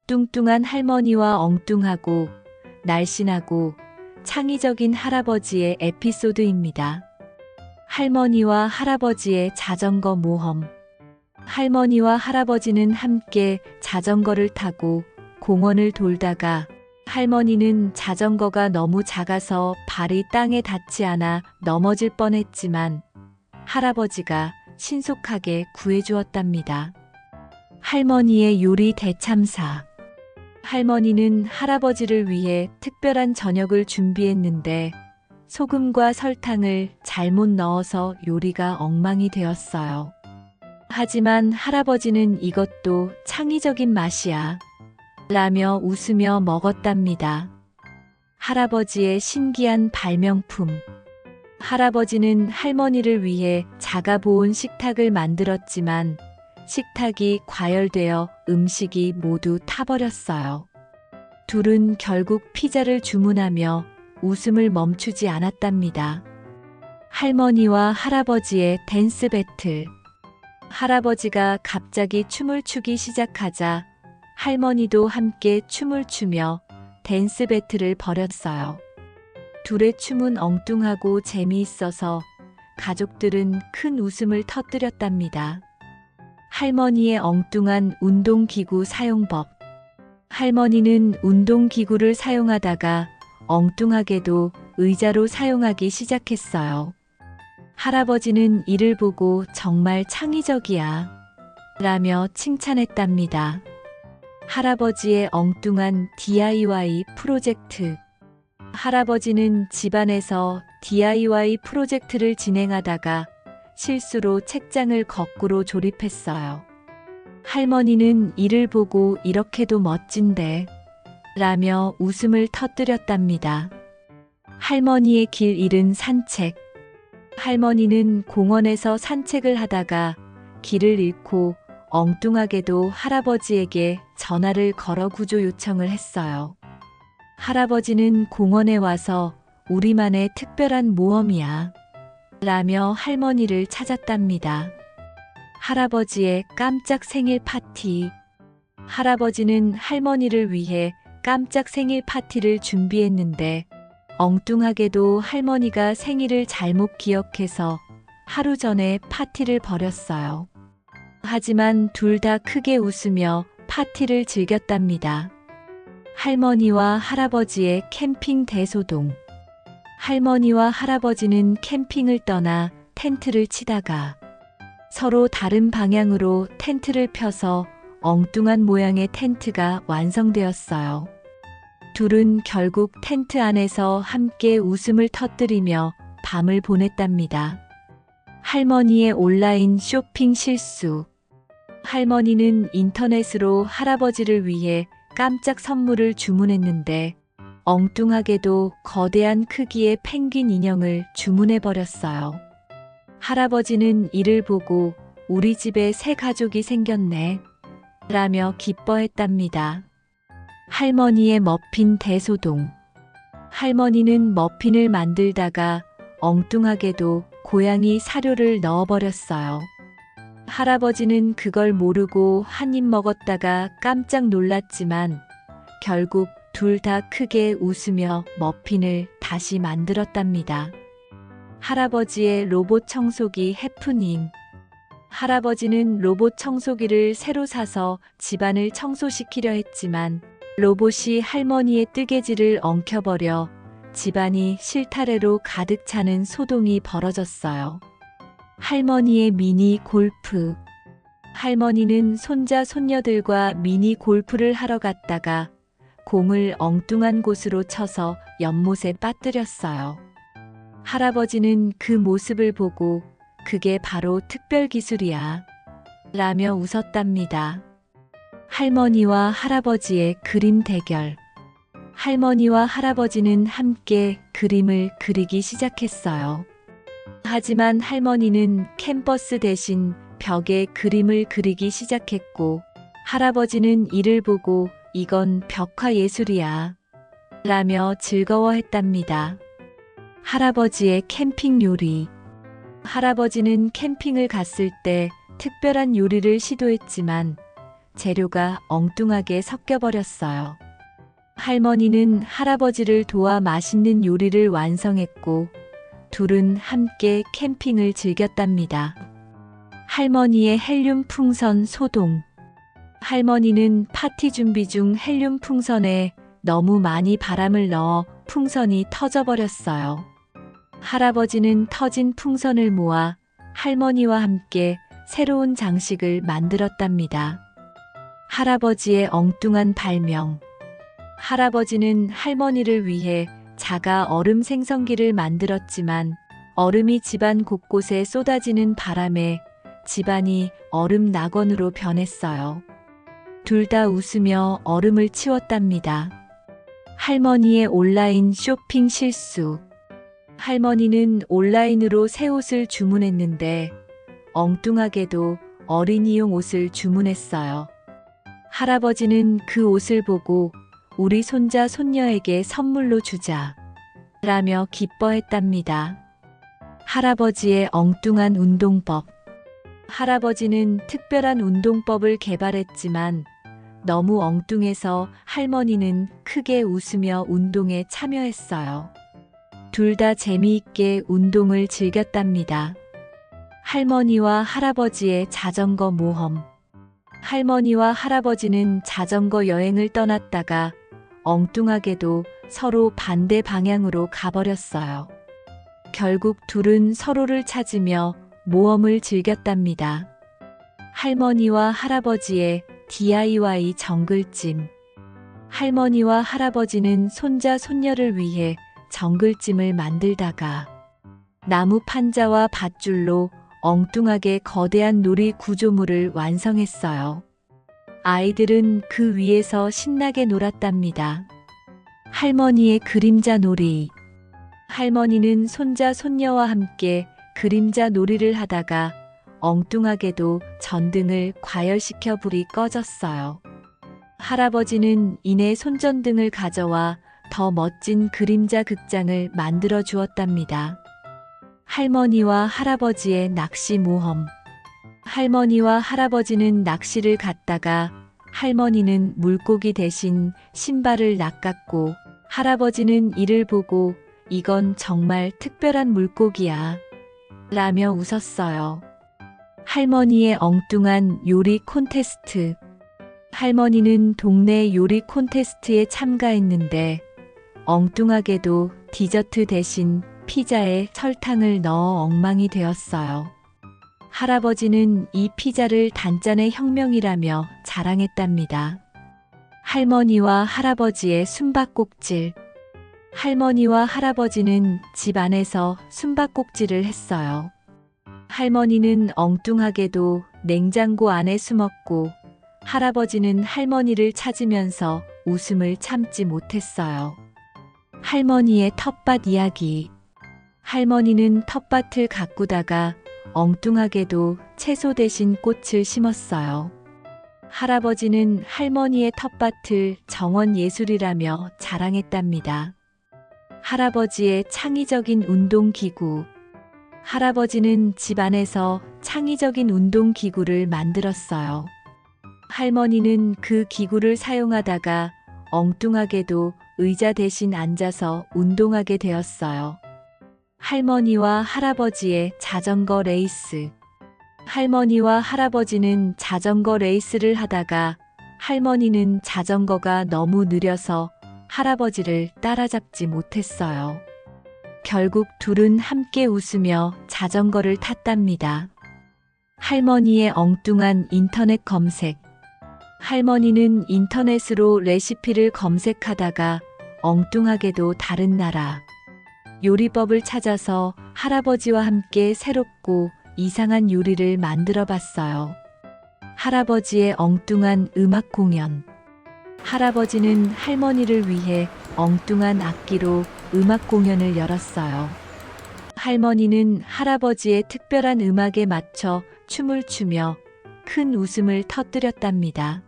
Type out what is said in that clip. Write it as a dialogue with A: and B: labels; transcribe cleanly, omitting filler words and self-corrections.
A: 뚱뚱한 할머니와 엉뚱하고 날씬하고 창의적인 할아버지의 에피소드입니다. 할머니와 할아버지의 자전거 모험. 할머니와 할아버지는 함께 자전거를 타고 공원을 돌다가 할머니는 자전거가 너무 작아서 발이 땅에 닿지 않아 넘어질 뻔했지만 할아버지가 신속하게 구해주었답니다. 할머니의 요리 대참사. 할머니는 할아버지를 위해 특별한 저녁을 준비했는데 소금과 설탕을 잘못 넣어서 요리가 엉망이 되었어요. 하지만 할아버지는 이것도 창의적인 맛이야 라며 웃으며 먹었답니다. 할아버지의 신기한 발명품. 할아버지는 할머니를 위해 자가보온 식탁을 만들었지만 식탁이 과열되어 음식이 모두 타버렸어요. 둘은 결국 피자를 주문하며 웃음을 멈추지 않았답니다. 할머니와 할아버지의 댄스 배틀. 할아버지가 갑자기 춤을 추기 시작하자 할머니도 함께 춤을 추며 댄스 배틀을 벌였어요. 둘의 춤은 엉뚱하고 재미있어서 가족들은 큰 웃음을 터뜨렸답니다. 할머니의 엉뚱한 운동기구 사용법. 할머니는 운동기구를 사용하다가 엉뚱하게도 의자로 사용하기 시작했어요. 할아버지는 이를 보고 정말 창의적이야 라며 칭찬했답니다. 할아버지의 엉뚱한 DIY 프로젝트. 할아버지는 집안에서 DIY 프로젝트를 진행하다가 실수로 책장을 거꾸로 조립했어요. 할머니는 이를 보고 이렇게도 멋진데 라며 웃음을 터뜨렸답니다. 할머니의 길 잃은 산책. 할머니는 공원에서 산책을 하다가 길을 잃고 엉뚱하게도 할아버지에게 전화를 걸어 구조 요청을 했어요. 할아버지는 공원에 와서 우리만의 특별한 모험이야 라며 할머니를 찾았답니다. 할아버지의 깜짝 생일 파티. 할아버지는 할머니를 위해 깜짝 생일 파티를 준비했는데 엉뚱하게도 할머니가 생일을 잘못 기억해서 하루 전에 파티를 벌였어요. 하지만 둘 다 크게 웃으며 파티를 즐겼답니다. 할머니와 할아버지의 캠핑 대소동. 할머니와 할아버지는 캠핑을 떠나 텐트를 치다가 서로 다른 방향으로 텐트를 펴서 엉뚱한 모양의 텐트가 완성되었어요. 둘은 결국 텐트 안에서 함께 웃음을 터뜨리며 밤을 보냈답니다. 할머니의 온라인 쇼핑 실수. 할머니는 인터넷으로 할아버지를 위해 깜짝 선물을 주문했는데 엉뚱하게도 거대한 크기의 펭귄 인형을 주문해버렸어요. 할아버지는 이를 보고 우리 집에 새 가족이 생겼네 라며 기뻐했답니다. 할머니의 머핀 대소동. 할머니는 머핀을 만들다가 엉뚱하게도 고양이 사료를 넣어버렸어요. 할아버지는 그걸 모르고 한 입 먹었다가 깜짝 놀랐지만 결국 둘 다 크게 웃으며 머핀을 다시 만들었답니다. 할아버지의 로봇 청소기 해프닝. 할아버지는 로봇 청소기를 새로 사서 집안을 청소시키려 했지만 로봇이 할머니의 뜨개질을 엉켜버려 집안이 실타래로 가득 차는 소동이 벌어졌어요. 할머니의 미니 골프. 할머니는 손자 손녀들과 미니 골프를 하러 갔다가 공을 엉뚱한 곳으로 쳐서 연못에 빠뜨렸어요. 할아버지는 그 모습을 보고 그게 바로 특별기술이야 라며 웃었답니다. 할머니와 할아버지의 그림 대결. 할머니와 할아버지는 함께 그림을 그리기 시작했어요. 하지만 할머니는 캔버스 대신 벽에 그림을 그리기 시작했고 할아버지는 이를 보고 이건 벽화 예술이야 라며 즐거워했답니다. 할아버지의 캠핑 요리. 할아버지는 캠핑을 갔을 때 특별한 요리를 시도했지만 재료가 엉뚱하게 섞여버렸어요. 할머니는 할아버지를 도와 맛있는 요리를 완성했고, 둘은 함께 캠핑을 즐겼답니다. 할머니의 헬륨 풍선 소동. 할머니는 파티 준비 중 헬륨 풍선에 너무 많이 바람을 넣어 풍선이 터져버렸어요. 할아버지는 터진 풍선을 모아 할머니와 함께 새로운 장식을 만들었답니다. 할아버지의 엉뚱한 발명. 할아버지는 할머니를 위해 자가 얼음 생성기를 만들었지만 얼음이 집안 곳곳에 쏟아지는 바람에 집안이 얼음 낙원으로 변했어요. 둘 다 웃으며 얼음을 치웠답니다. 할머니의 온라인 쇼핑 실수. 할머니는 온라인으로 새 옷을 주문했는데 엉뚱하게도 어린이용 옷을 주문했어요. 할아버지는 그 옷을 보고 우리 손자 손녀에게 선물로 주자 라며 기뻐했답니다. 할아버지의 엉뚱한 운동법. 할아버지는 특별한 운동법을 개발했지만 너무 엉뚱해서 할머니는 크게 웃으며 운동에 참여했어요. 둘 다 재미있게 운동을 즐겼답니다. 할머니와 할아버지의 자전거 모험. 할머니와 할아버지는 자전거 여행을 떠났다가 엉뚱하게도 서로 반대 방향으로 가버렸어요. 결국 둘은 서로를 찾으며 모험을 즐겼답니다. 할머니와 할아버지의 DIY 정글짐. 할머니와 할아버지는 손자 손녀를 위해 정글짐을 만들다가 나무 판자와 밧줄로 엉뚱하게 거대한 놀이 구조물을 완성했어요. 아이들은 그 위에서 신나게 놀았답니다. 할머니의 그림자 놀이. 할머니는 손자 손녀와 함께 그림자 놀이를 하다가 엉뚱하게도 전등을 과열시켜 불이 꺼졌어요. 할아버지는 이내 손전등을 가져와 더 멋진 그림자 극장을 만들어 주었답니다. 할머니와 할아버지의 낚시 모험. 할머니와 할아버지는 낚시를 갔다가 할머니는 물고기 대신 신발을 낚았고 할아버지는 이를 보고 이건 정말 특별한 물고기야 라며 웃었어요. 할머니의 엉뚱한 요리 콘테스트. 할머니는 동네 요리 콘테스트에 참가했는데 엉뚱하게도 디저트 대신 피자에 설탕을 넣어 엉망이 되었어요. 할아버지는 이 피자를 단짠의 혁명이라며 자랑했답니다. 할머니와 할아버지의 숨바꼭질. 할머니와 할아버지는 집 안에서 숨바꼭질을 했어요. 할머니는 엉뚱하게도 냉장고 안에 숨었고 할아버지는 할머니를 찾으면서 웃음을 참지 못했어요. 할머니의 텃밭 이야기. 할머니는 텃밭을 가꾸다가 엉뚱하게도 채소 대신 꽃을 심었어요. 할아버지는 할머니의 텃밭을 정원 예술이라며 자랑했답니다. 할아버지의 창의적인 운동기구. 할아버지는 집 안에서 창의적인 운동기구를 만들었어요. 할머니는 그 기구를 사용하다가 엉뚱하게도 의자 대신 앉아서 운동하게 되었어요. 할머니와 할아버지의 자전거 레이스. 할머니와 할아버지는 자전거 레이스를 하다가 할머니는 자전거가 너무 느려서 할아버지를 따라잡지 못했어요. 결국 둘은 함께 웃으며 자전거를 탔답니다. 할머니의 엉뚱한 인터넷 검색. 할머니는 인터넷으로 레시피를 검색하다가 엉뚱하게도 다른 나라 요리법을 찾아서 할아버지와 함께 새롭고 이상한 요리를 만들어 봤어요. 할아버지의 엉뚱한 음악 공연. 할아버지는 할머니를 위해 엉뚱한 악기로 음악 공연을 열었어요. 할머니는 할아버지의 특별한 음악에 맞춰 춤을 추며 큰 웃음을 터뜨렸답니다.